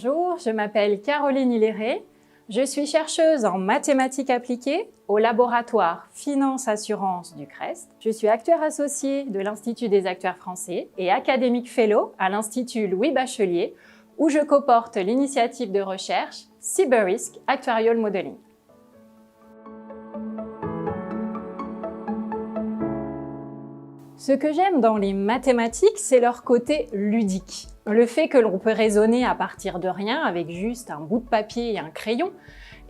Bonjour, je m'appelle Caroline Hilléré. Je suis chercheuse en mathématiques appliquées au laboratoire Finance Assurance du CREST. Je suis actuaire associée de l'Institut des actuaires français et académique fellow à l'Institut Louis Bachelier, où je coporte l'initiative de recherche Cyber-Risk Actuarial Modeling. Ce que j'aime dans les mathématiques, c'est leur côté ludique. Le fait que l'on peut raisonner à partir de rien avec juste un bout de papier et un crayon,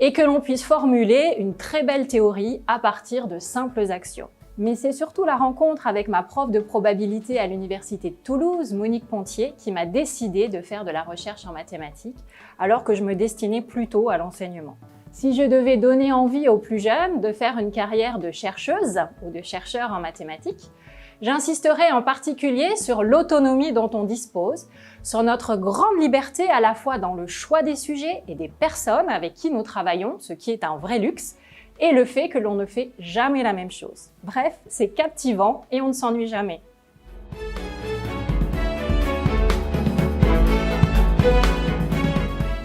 et que l'on puisse formuler une très belle théorie à partir de simples axiomes. Mais c'est surtout la rencontre avec ma prof de probabilité à l'Université de Toulouse, Monique Pontier, qui m'a décidé de faire de la recherche en mathématiques, alors que je me destinais plutôt à l'enseignement. Si je devais donner envie aux plus jeunes de faire une carrière de chercheuse ou de chercheur en mathématiques, j'insisterai en particulier sur l'autonomie dont on dispose, sur notre grande liberté à la fois dans le choix des sujets et des personnes avec qui nous travaillons, ce qui est un vrai luxe, et le fait que l'on ne fait jamais la même chose. Bref, c'est captivant et on ne s'ennuie jamais.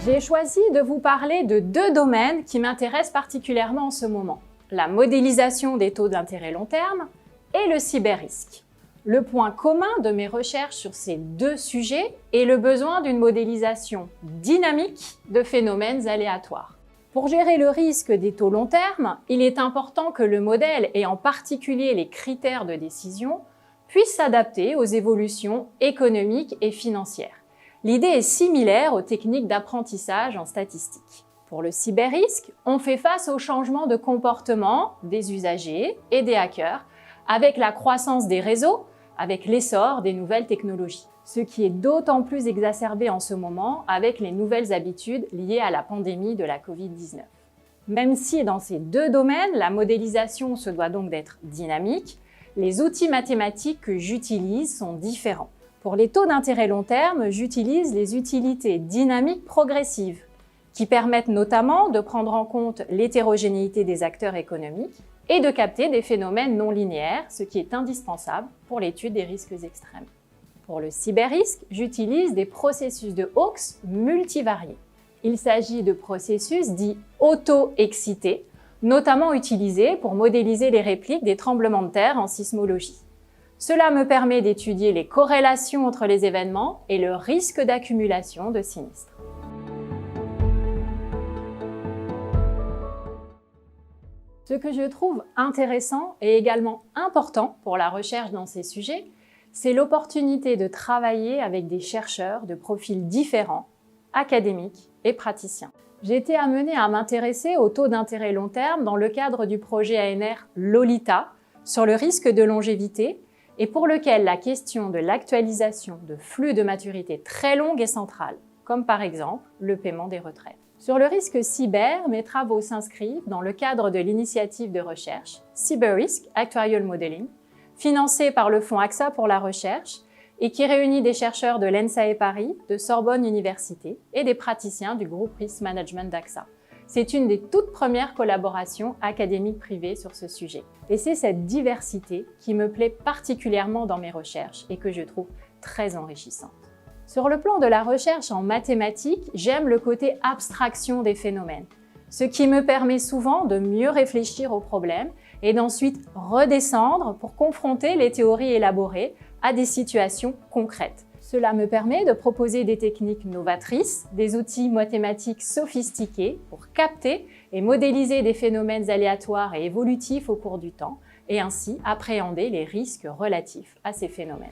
J'ai choisi de vous parler de deux domaines qui m'intéressent particulièrement en ce moment. La modélisation des taux d'intérêt long terme et le cyber-risque. Le point commun de mes recherches sur ces deux sujets est le besoin d'une modélisation dynamique de phénomènes aléatoires. Pour gérer le risque des taux long terme, il est important que le modèle, et en particulier les critères de décision, puisse s'adapter aux évolutions économiques et financières. L'idée est similaire aux techniques d'apprentissage en statistique. Pour le cyber-risque, on fait face au changement de comportement des usagers et des hackers avec la croissance des réseaux, avec l'essor des nouvelles technologies. Ce qui est d'autant plus exacerbé en ce moment avec les nouvelles habitudes liées à la pandémie de la Covid-19. Même si dans ces deux domaines, la modélisation se doit donc d'être dynamique, les outils mathématiques que j'utilise sont différents. Pour les taux d'intérêt long terme, j'utilise les utilités dynamiques progressives, qui permettent notamment de prendre en compte l'hétérogénéité des acteurs économiques et de capter des phénomènes non linéaires, ce qui est indispensable pour l'étude des risques extrêmes. Pour le cyber-risque, j'utilise des processus de Hawkes multivariés. Il s'agit de processus dits auto-excités, notamment utilisés pour modéliser les répliques des tremblements de terre en sismologie. Cela me permet d'étudier les corrélations entre les événements et le risque d'accumulation de sinistres. Ce que je trouve intéressant et également important pour la recherche dans ces sujets, c'est l'opportunité de travailler avec des chercheurs de profils différents, académiques et praticiens. J'ai été amenée à m'intéresser au taux d'intérêt long terme dans le cadre du projet ANR Lolita sur le risque de longévité et pour lequel la question de l'actualisation de flux de maturité très longue est centrale, comme par exemple le paiement des retraites. Sur le risque cyber, mes travaux s'inscrivent dans le cadre de l'initiative de recherche Cyber-Risk Actuarial Modeling, financée par le fonds AXA pour la recherche et qui réunit des chercheurs de l'ENSAE Paris, de Sorbonne Université et des praticiens du groupe Risk Management d'AXA. C'est une des toutes premières collaborations académiques privées sur ce sujet. Et c'est cette diversité qui me plaît particulièrement dans mes recherches et que je trouve très enrichissante. Sur le plan de la recherche en mathématiques, j'aime le côté abstraction des phénomènes, ce qui me permet souvent de mieux réfléchir aux problèmes et d'ensuite redescendre pour confronter les théories élaborées à des situations concrètes. Cela me permet de proposer des techniques novatrices, des outils mathématiques sophistiqués pour capter et modéliser des phénomènes aléatoires et évolutifs au cours du temps et ainsi appréhender les risques relatifs à ces phénomènes.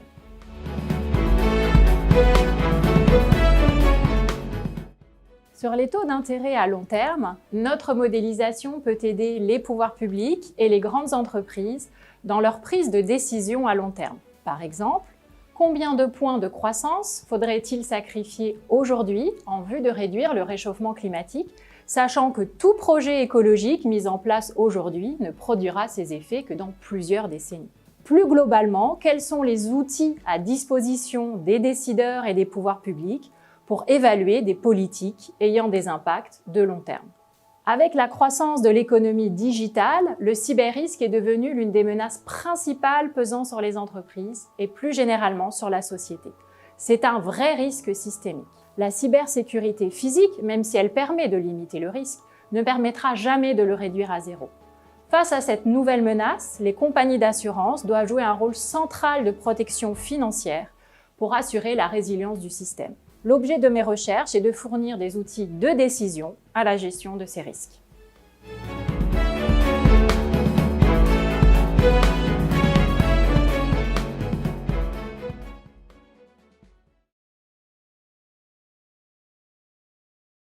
Sur les taux d'intérêt à long terme, notre modélisation peut aider les pouvoirs publics et les grandes entreprises dans leur prise de décision à long terme. Par exemple, combien de points de croissance faudrait-il sacrifier aujourd'hui en vue de réduire le réchauffement climatique, sachant que tout projet écologique mis en place aujourd'hui ne produira ses effets que dans plusieurs décennies. Plus globalement, quels sont les outils à disposition des décideurs et des pouvoirs publics pour évaluer des politiques ayant des impacts de long terme? Avec la croissance de l'économie digitale, le cyber-risque est devenu l'une des menaces principales pesant sur les entreprises et plus généralement sur la société. C'est un vrai risque systémique. La cybersécurité physique, même si elle permet de limiter le risque, ne permettra jamais de le réduire à zéro. Face à cette nouvelle menace, les compagnies d'assurance doivent jouer un rôle central de protection financière pour assurer la résilience du système. L'objet de mes recherches est de fournir des outils de décision à la gestion de ces risques.